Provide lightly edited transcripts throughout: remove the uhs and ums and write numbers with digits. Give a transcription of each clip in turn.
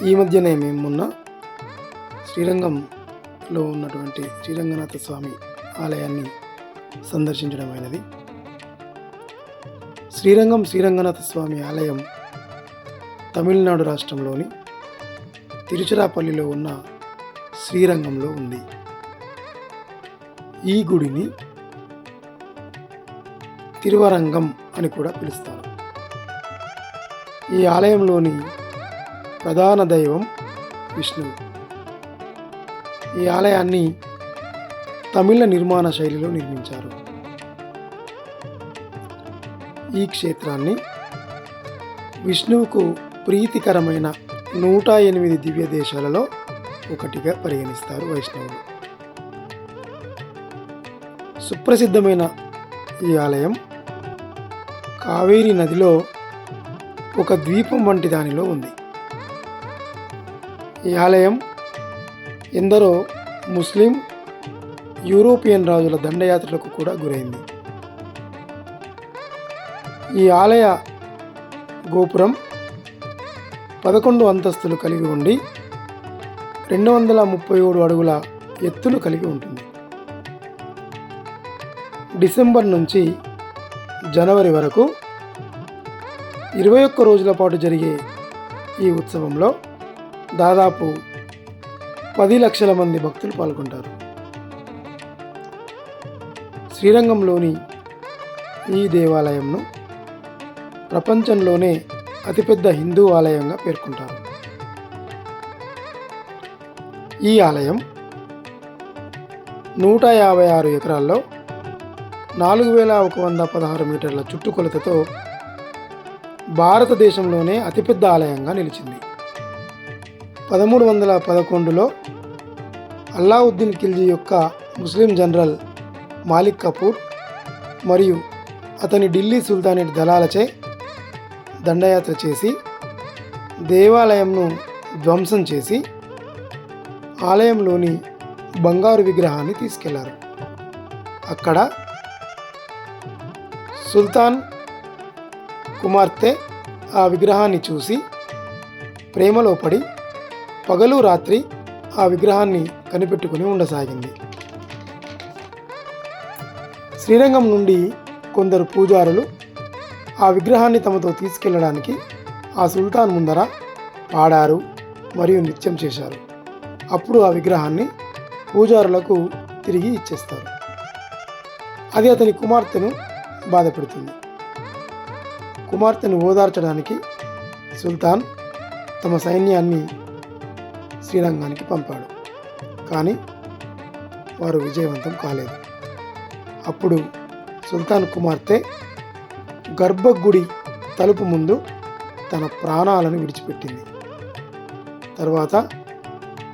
ఈ మధ్యనే మేము మొన్న శ్రీరంగంలో ఉన్నటువంటి శ్రీరంగనాథ స్వామి ఆలయాన్ని సందర్శించడమైనది. శ్రీరంగనాథ స్వామి ఆలయం తమిళనాడు రాష్ట్రంలోని తిరుచిరాపల్లిలో ఉన్న శ్రీరంగంలో ఉంది. ఈ గుడిని తిరువరంగం అని కూడా పిలుస్తారు. ఈ ఆలయంలోని ప్రధాన దైవం విష్ణువు. ఈ ఆలయాన్ని తమిళ నిర్మాణ శైలిలో నిర్మించారు. ఈ క్షేత్రాన్ని విష్ణువుకు ప్రీతికరమైన 108 దివ్య దేశాలలో ఒకటిగా పరిగణిస్తారు వైష్ణవులు. సుప్రసిద్ధమైన ఈ ఆలయం కావేరీ నదిలో ఒక ద్వీపం వంటి దానిలో ఉంది. ఈ ఆలయం ఎందరో ముస్లిం, యూరోపియన్ రాజుల దండయాత్రలకు కూడా గురైంది. ఈ ఆలయ గోపురం 11 అంతస్తులు కలిగి ఉండి 237 అడుగుల ఎత్తును కలిగి ఉంటుంది. డిసెంబర్ నుంచి జనవరి వరకు 21 రోజుల పాటు జరిగే ఈ ఉత్సవంలో దాదాపు 10 లక్షల మంది భక్తులు పాల్గొంటారు. శ్రీరంగంలోని ఈ దేవాలయంను ప్రపంచంలోనే అతిపెద్ద హిందూ ఆలయంగా పేర్కొంటారు. ఈ ఆలయం 156 ఎకరాల్లో 4116 మీటర్ల చుట్టుకొలతతో భారతదేశంలోనే అతిపెద్ద ఆలయంగా నిలిచింది. 1311లో అల్లావుద్దీన్ ఖిల్జీ యొక్క ముస్లిం జనరల్ మాలిక్ కఫూర్ మరియు అతని ఢిల్లీ సుల్తానేట్ దళాలచే దండయాత్ర చేసి దేవాలయంను ధ్వంసం చేసి ఆలయంలోని బంగారు విగ్రహాన్ని తీసుకెళ్లారు. అక్కడ సుల్తాన్ కుమార్తె ఆ విగ్రహాన్ని చూసి ప్రేమలో పడి పగలు రాత్రి ఆ విగ్రహాన్ని కనిపెట్టుకుని ఉండసాగింది. శ్రీరంగం నుండి కొందరు పూజారులు ఆ విగ్రహాన్ని తమతో తీసుకెళ్లడానికి ఆ సుల్తాన్ ముందర పాడారు మరియు నృత్యం చేశారు. అప్పుడు ఆ విగ్రహాన్ని పూజారులకు తిరిగి ఇచ్చేస్తారు. అది అతని కుమార్తెను బాధపెడుతుంది. కుమార్తెను ఓదార్చడానికి సుల్తాన్ తమ సైన్యాన్ని శ్రీరంగానికి పంపాడు. కానీ వారు విజయవంతం కాలేదు. అప్పుడు సుల్తాన్ కుమార్తె గర్భగుడి తలుపు ముందు తన ప్రాణాలను విడిచిపెట్టింది. తర్వాత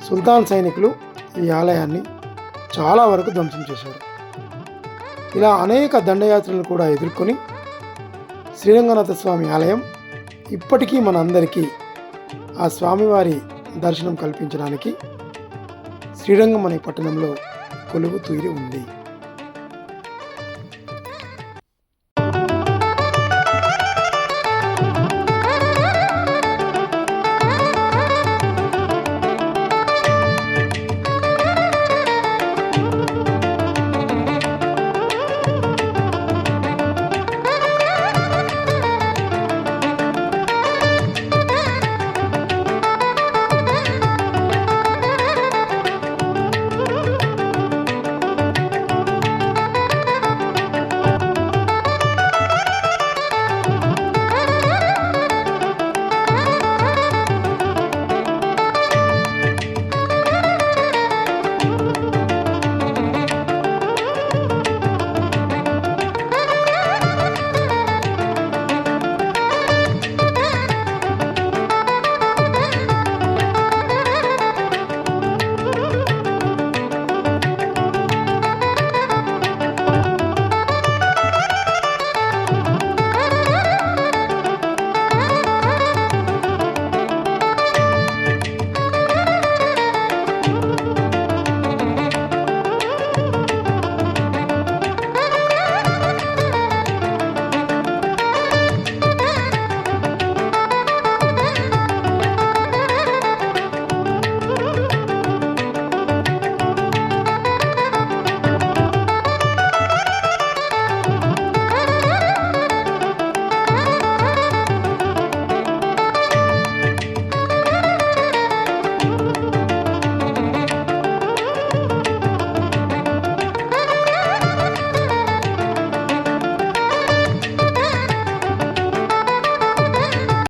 సుల్తాన్ సైనికులు ఈ ఆలయాన్ని చాలా వరకు ధ్వంసం చేశారు. ఇలా అనేక దండయాత్రలను కూడా ఎదుర్కొని శ్రీరంగనాథ స్వామి ఆలయం ఇప్పటికీ మన అందరికీ ఆ స్వామివారి దర్శనం కల్పించడానికి శ్రీరంగం అనే పట్టణంలో కొలువు తీరి ఉంది.